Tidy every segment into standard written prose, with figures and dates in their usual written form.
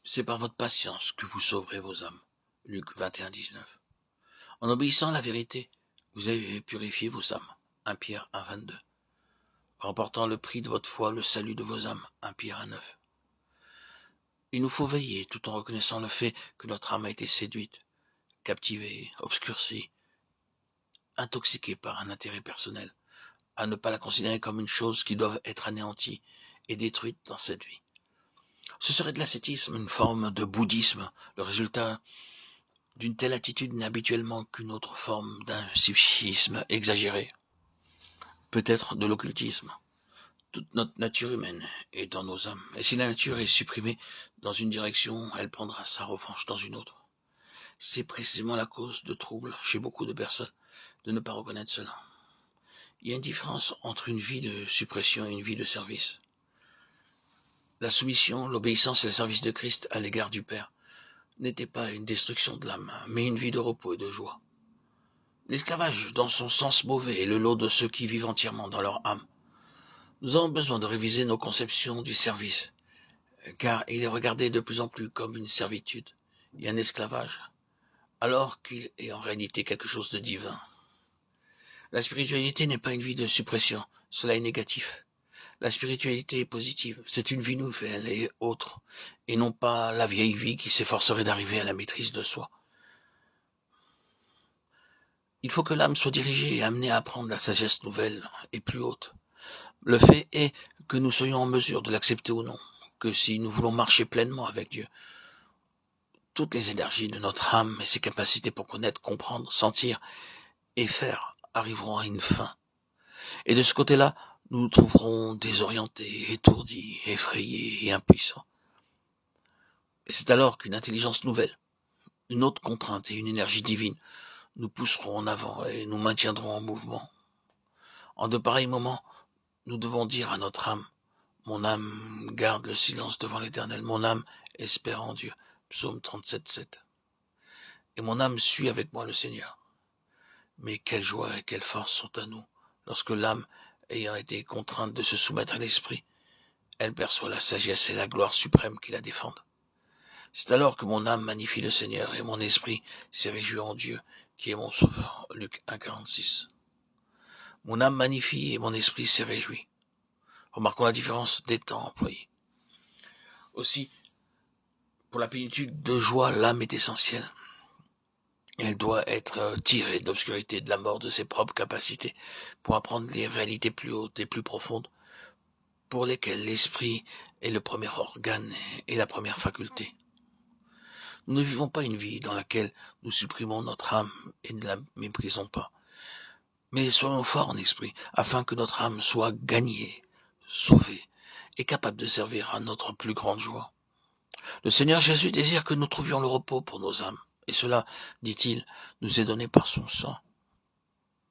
C'est par votre patience que vous sauverez vos âmes. Luc 21, 19. En obéissant à la vérité, vous avez purifié vos âmes. 1 Pierre 1, 22. Remportant le prix de votre foi, le salut de vos âmes. 1 Pierre 1, 9. Il nous faut veiller tout en reconnaissant le fait que notre âme a été séduite, captivée, obscurcie, intoxiquée par un intérêt personnel, à ne pas la considérer comme une chose qui doit être anéantie et détruite dans cette vie. Ce serait de l'ascétisme, une forme de bouddhisme. Le résultat d'une telle attitude n'est habituellement qu'une autre forme d'un psychisme exagéré, peut-être de l'occultisme. Toute notre nature humaine est dans nos âmes, et si la nature est supprimée dans une direction, elle prendra sa revanche dans une autre. C'est précisément la cause de troubles chez beaucoup de personnes de ne pas reconnaître cela. Il y a une différence entre une vie de suppression et une vie de service. La soumission, l'obéissance et le service de Christ à l'égard du Père n'était pas une destruction de l'âme, mais une vie de repos et de joie. L'esclavage, dans son sens mauvais, est le lot de ceux qui vivent entièrement dans leur âme. Nous avons besoin de réviser nos conceptions du service, car il est regardé de plus en plus comme une servitude et un esclavage, alors qu'il est en réalité quelque chose de divin. La spiritualité n'est pas une vie de suppression, cela est négatif. La spiritualité est positive, c'est une vie nouvelle et autre, et non pas la vieille vie qui s'efforcerait d'arriver à la maîtrise de soi. Il faut que l'âme soit dirigée et amenée à apprendre la sagesse nouvelle et plus haute. Le fait est que nous soyons en mesure de l'accepter ou non, que si nous voulons marcher pleinement avec Dieu, toutes les énergies de notre âme et ses capacités pour connaître, comprendre, sentir et faire arriveront à une fin. Et de ce côté-là, nous nous trouverons désorientés, étourdis, effrayés et impuissants. Et c'est alors qu'une intelligence nouvelle, une autre contrainte et une énergie divine nous pousseront en avant et nous maintiendront en mouvement. En de pareils moments, nous devons dire à notre âme, mon âme garde le silence devant l'Éternel, mon âme espère en Dieu. Psaume 37, 7. Et mon âme suit avec moi le Seigneur. Mais quelle joie et quelle force sont à nous lorsque l'âme, ayant été contrainte de se soumettre à l'esprit, elle perçoit la sagesse et la gloire suprême qui la défendent. C'est alors que mon âme magnifie le Seigneur et mon esprit s'est réjoui en Dieu, qui est mon sauveur. Luc 1, 46. Mon âme magnifie et mon esprit s'est réjoui. Remarquons la différence des temps employés. Aussi, pour la plénitude de joie, l'âme est essentielle. Elle doit être tirée de l'obscurité, de la mort de ses propres capacités, pour apprendre les réalités plus hautes et plus profondes, pour lesquelles l'esprit est le premier organe et la première faculté. Nous ne vivons pas une vie dans laquelle nous supprimons notre âme et ne la méprisons pas. Mais soyons forts en esprit, afin que notre âme soit gagnée, sauvée, et capable de servir à notre plus grande joie. Le Seigneur Jésus désire que nous trouvions le repos pour nos âmes, et cela, dit-il, nous est donné par son sang,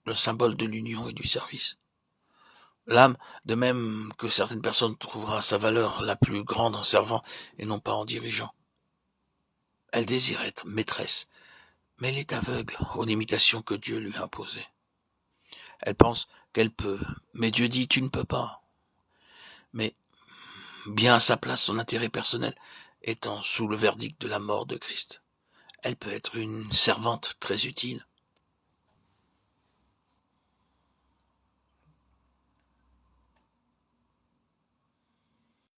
le symbole de l'union et du service. L'âme, de même que certaines personnes, trouvera sa valeur la plus grande en servant et non pas en dirigeant. Elle désire être maîtresse, mais elle est aveugle aux limitations que Dieu lui a imposées. Elle pense qu'elle peut, mais Dieu dit « tu ne peux pas ». Mais bien à sa place, son intérêt personnel étant sous le verdict de la mort de Christ. Elle peut être une servante très utile,